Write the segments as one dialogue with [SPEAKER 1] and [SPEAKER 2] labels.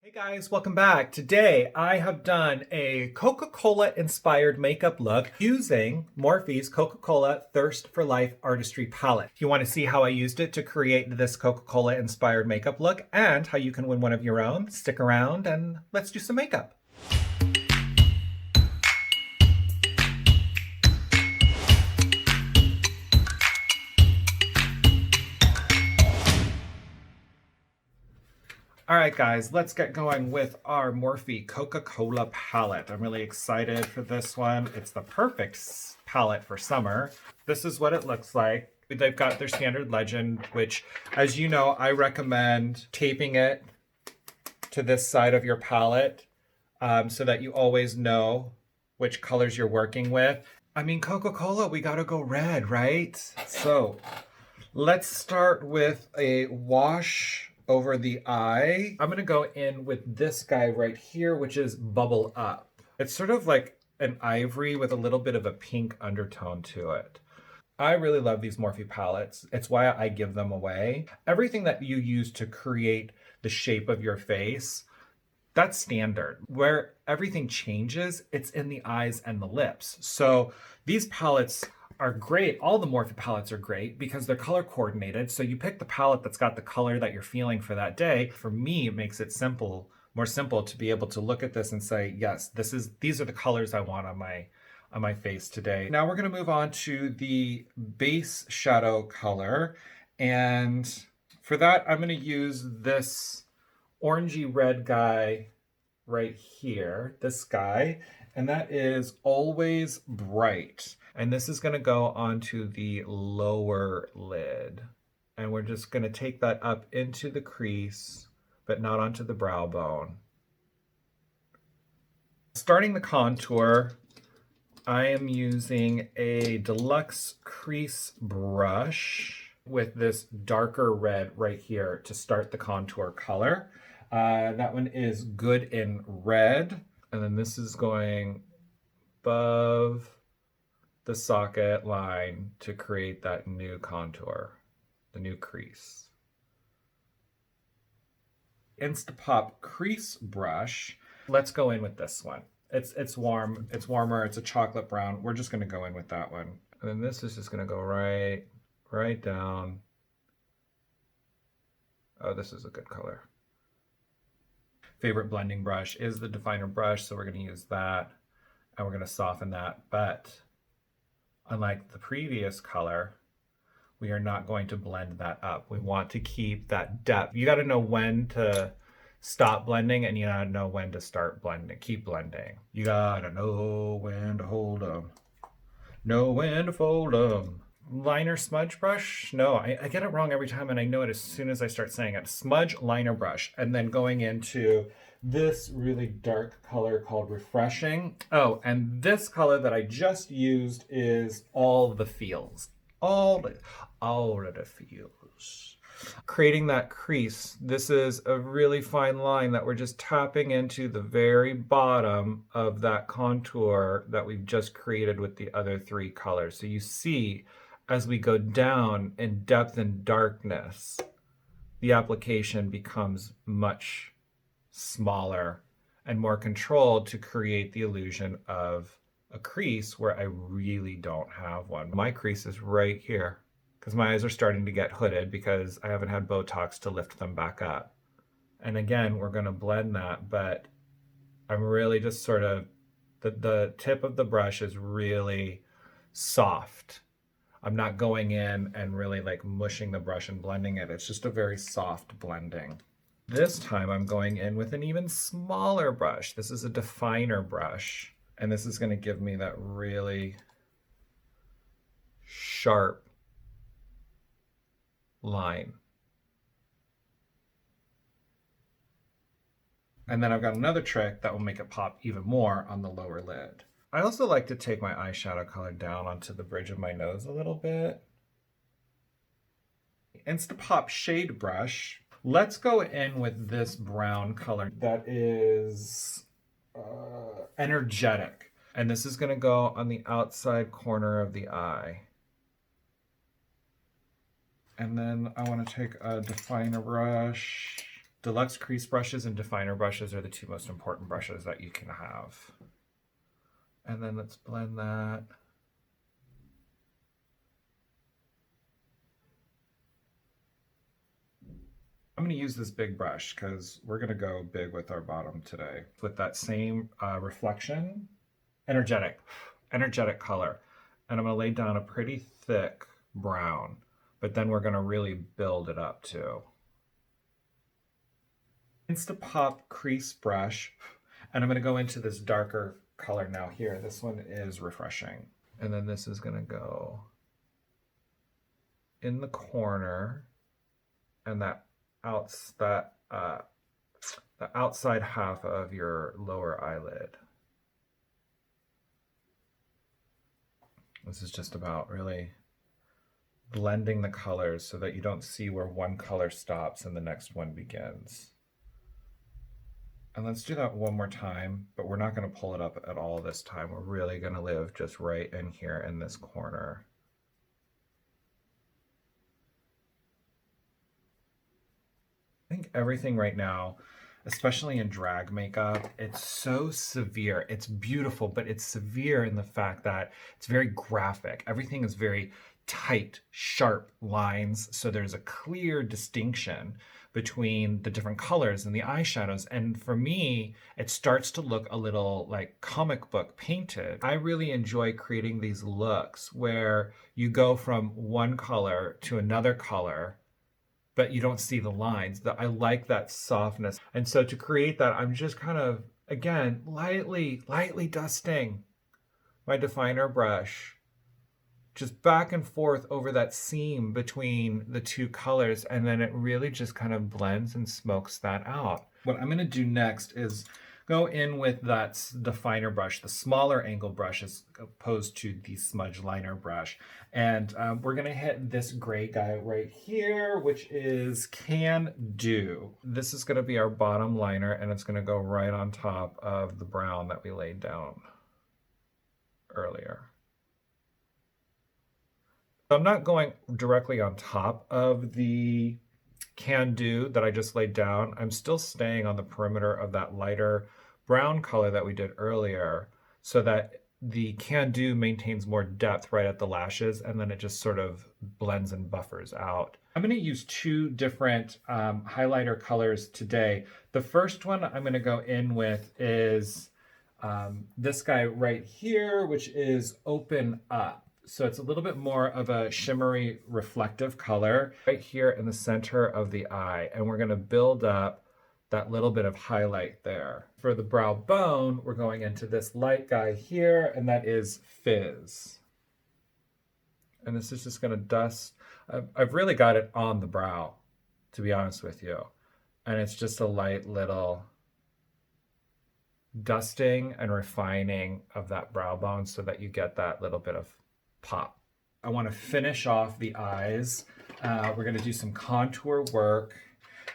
[SPEAKER 1] Hey guys, welcome back. Today I have done a Coca-Cola inspired makeup look using Morphe's Coca-Cola Thirst for Life Artistry palette. If you want to see how I used it to create this Coca-Cola inspired makeup look and how you can win one of your own, stick around and let's do some makeup. All right, guys, let's get going with our Morphe Coca-Cola palette. I'm really excited for this one. It's the perfect palette for summer. This is what it looks like. They've got their standard legend, which, as you know, I recommend taping it to this side of your palette so that you always know which colors you're working with. I mean, Coca-Cola, we gotta go red, right? So let's start with a wash over the eye. I'm gonna go in with this guy right here, which is Bubble Up. It's sort of like an ivory with a little bit of a pink undertone to it. I really love these Morphe palettes. It's why I give them away. Everything that you use to create the shape of your face, that's standard. Where everything changes, it's in the eyes and the lips. So these palettes are great. All the Morphe palettes are great because they're color coordinated. So you pick the palette that's got the color that you're feeling for that day. For me, it makes it more simple to be able to look at this and say, yes, these are the colors I want on my face today. Now we're going to move on to the base shadow color. And for that, I'm going to use this orangey red guy right here, this guy, and that is Always Bright. And this is going to go onto the lower lid. And we're just going to take that up into the crease, but not onto the brow bone. Starting the contour, I am using a deluxe crease brush with this darker red right here to start the contour color. That one is Good in Red. And then this is going above the socket line to create that new contour, the new crease. Instapop crease brush. Let's go in with this one. It's warm, it's warmer, it's a chocolate brown. We're just gonna go in with that one. And then this is just gonna go right down. Oh, this is a good color. Favorite blending brush is the definer brush, so we're gonna use that and we're gonna soften that. But unlike the previous color, we are not going to blend that up. We want to keep that depth. You gotta know when to stop blending and you gotta know when to start blending, keep blending. You gotta know when to hold them, know when to fold them. Liner smudge brush? No, I get it wrong every time and I know it as soon as I start saying it. Smudge liner brush, and then going into this really dark color called Refreshing. Oh, and this color that I just used is All the Feels. All of the feels. Creating that crease, this is a really fine line that we're just tapping into the very bottom of that contour that we've just created with the other three colors. So you see, as we go down in depth and darkness, the application becomes much smaller and more controlled to create the illusion of a crease where I really don't have one. My crease is right here because my eyes are starting to get hooded because I haven't had Botox to lift them back up. And again, we're going to blend that, but I'm really just sort of, the tip of the brush is really soft. I'm not going in and really like mushing the brush and blending it. It's just a very soft blending. This time I'm going in with an even smaller brush. This is a definer brush, and this is going to give me that really sharp line. And then I've got another trick that will make it pop even more on the lower lid. I also like to take my eyeshadow color down onto the bridge of my nose a little bit. Instapop shade brush. Let's go in with this brown color that is Energetic. And this is going to go on the outside corner of the eye. And then I want to take a definer brush Deluxe crease brushes and definer brushes are the two most important brushes that you can have. And then let's blend that. I'm going to use this big brush because we're going to go big with our bottom today. With that same reflection, energetic color. And I'm going to lay down a pretty thick brown, but then we're going to really build it up too. Instapop crease brush, and I'm going to go into this darker color now here. This one is refreshing. And then this is going to go in the corner, and the outside half of your lower eyelid. This is just about really blending the colors so that you don't see where one color stops and the next one begins. And let's do that one more time, but we're not going to pull it up at all this time. We're really going to live just right in here in this corner. I think everything right now, especially in drag makeup, it's so severe. It's beautiful, but it's severe in the fact that it's very graphic. Everything is very tight, sharp lines. So there's a clear distinction between the different colors and the eyeshadows. And for me, it starts to look a little like comic book painted. I really enjoy creating these looks where you go from one color to another color, but you don't see the lines. I like that softness. And so to create that, I'm just kind of, again, lightly dusting my definer brush, just back and forth over that seam between the two colors. And then it really just kind of blends and smokes that out. What I'm gonna do next is go in with that definer brush, the smaller angle brush as opposed to the smudge liner brush. And we're gonna hit this gray guy right here, which is Can Do. This is gonna be our bottom liner, and it's gonna go right on top of the brown that we laid down earlier. So I'm not going directly on top of the Can Do that I just laid down. I'm still staying on the perimeter of that lighter brown color that we did earlier, so that the Can Do maintains more depth right at the lashes, and then it just sort of blends and buffers out. I'm going to use two different highlighter colors today. The first one I'm going to go in with is this guy right here, which is Open Up. So it's a little bit more of a shimmery reflective color right here in the center of the eye. And we're going to build up that little bit of highlight there. For the brow bone, we're going into this light guy here, and that is Fizz. And this is just going to dust. I've really got it on the brow, to be honest with you. And it's just a light little dusting and refining of that brow bone so that you get that little bit of pop. I want to finish off the eyes. We're going to do some contour work.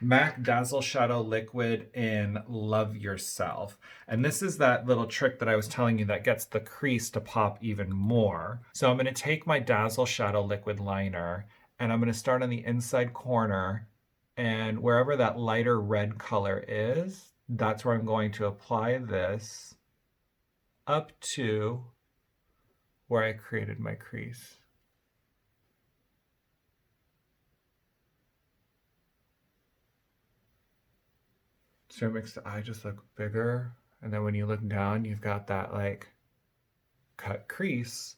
[SPEAKER 1] MAC Dazzle Shadow Liquid in Love Yourself. And this is that little trick that I was telling you that gets the crease to pop even more. So I'm going to take my Dazzle Shadow Liquid liner, and I'm going to start on the inside corner, and wherever that lighter red color is, that's where I'm going to apply this up to where I created my crease. So it makes the eye just look bigger. And then when you look down, you've got that like cut crease,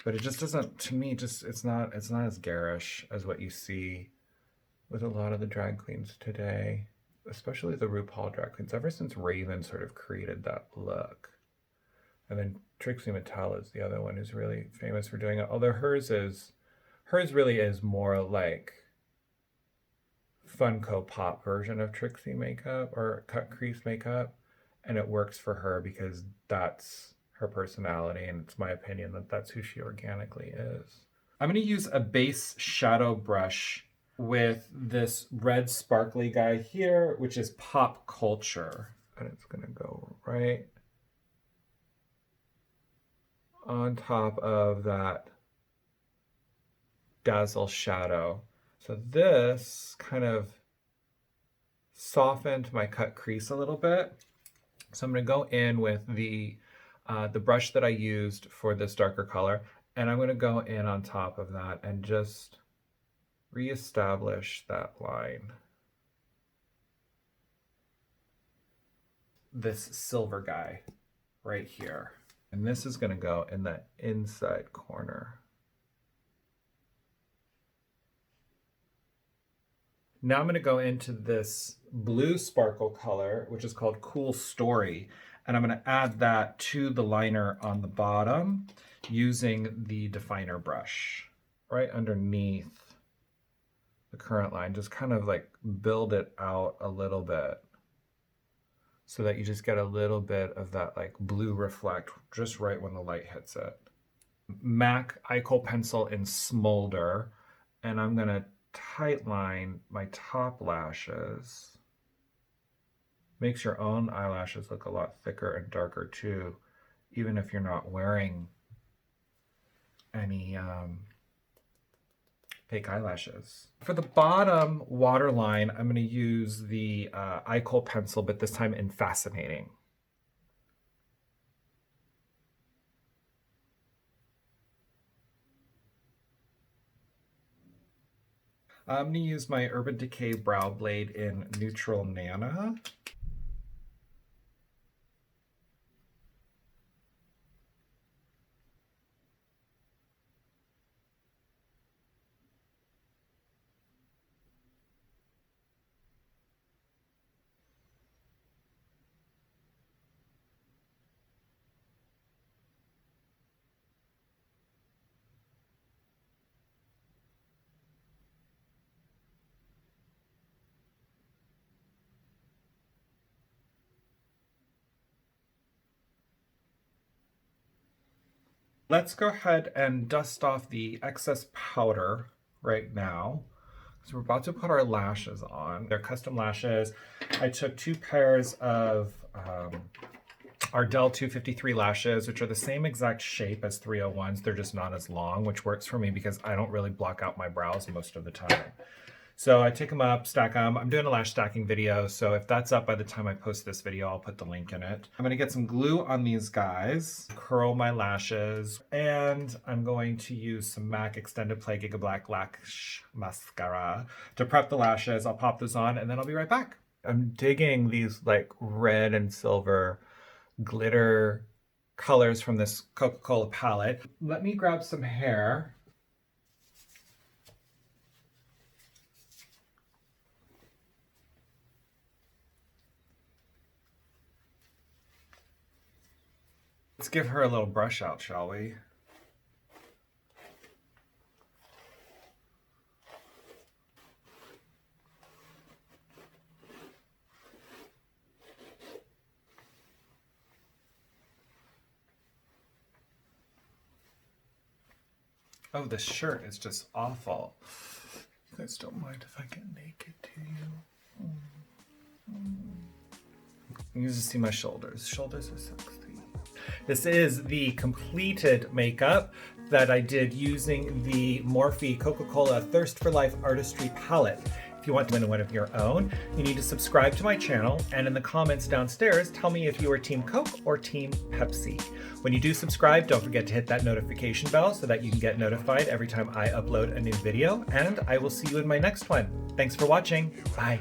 [SPEAKER 1] but it just doesn't, to me, just, it's not as garish as what you see with a lot of the drag queens today, especially the RuPaul drag queens, ever since Raven sort of created that look. And then Trixie Mattel is the other one who's really famous for doing it. Although hers really is more like Funko Pop version of Trixie makeup or cut crease makeup. And it works for her because that's her personality. And it's my opinion that that's who she organically is. I'm going to use a base shadow brush with this red sparkly guy here, which is Pop Culture. And it's going to go right on top of that Dazzle shadow. So this kind of softened my cut crease a little bit. So I'm going to go in with the brush that I used for this darker color, and I'm going to go in on top of that and just reestablish that line. This silver guy right here. And this is going to go in the inside corner. Now I'm going to go into this blue sparkle color, which is called Cool Story. And I'm going to add that to the liner on the bottom using the definer brush right underneath the current line. Just kind of like build it out a little bit so that you just get a little bit of that like blue reflect just right when the light hits it. MAC eye kohl pencil in Smolder, and I'm going to tight line my top lashes. Makes your own eyelashes look a lot thicker and darker too, even if you're not wearing any fake eyelashes. For the bottom waterline, I'm going to use the eye kohl pencil, but this time in Fascinating. I'm going to use my Urban Decay Brow Blade in Neutral Nana. Let's go ahead and dust off the excess powder right now. So we're about to put our lashes on. They're custom lashes. I took 2 pairs of Ardell 253 lashes, which are the same exact shape as 301s. They're just not as long, which works for me because I don't really block out my brows most of the time. So I take them up, stack them. I'm doing a lash stacking video, so if that's up by the time I post this video, I'll put the link in it. I'm gonna get some glue on these guys, curl my lashes, and I'm going to use some MAC Extended Play Giga Black Lash Mascara to prep the lashes. I'll pop those on and then I'll be right back. I'm digging these like red and silver glitter colors from this Coca-Cola palette. Let me grab some hair. Let's give her a little brush out, shall we? Oh, this shirt is just awful. You guys don't mind if I get naked, do you? You can just see my shoulders. Shoulders are sexy. This is the completed makeup that I did using the Morphe Coca-Cola Thirst for Life Artistry palette. If you want to win one of your own, you need to subscribe to my channel, and in the comments downstairs, tell me if you are Team Coke or Team Pepsi. When you do subscribe, don't forget to hit that notification bell so that you can get notified every time I upload a new video, and I will see you in my next one. Thanks for watching. Bye.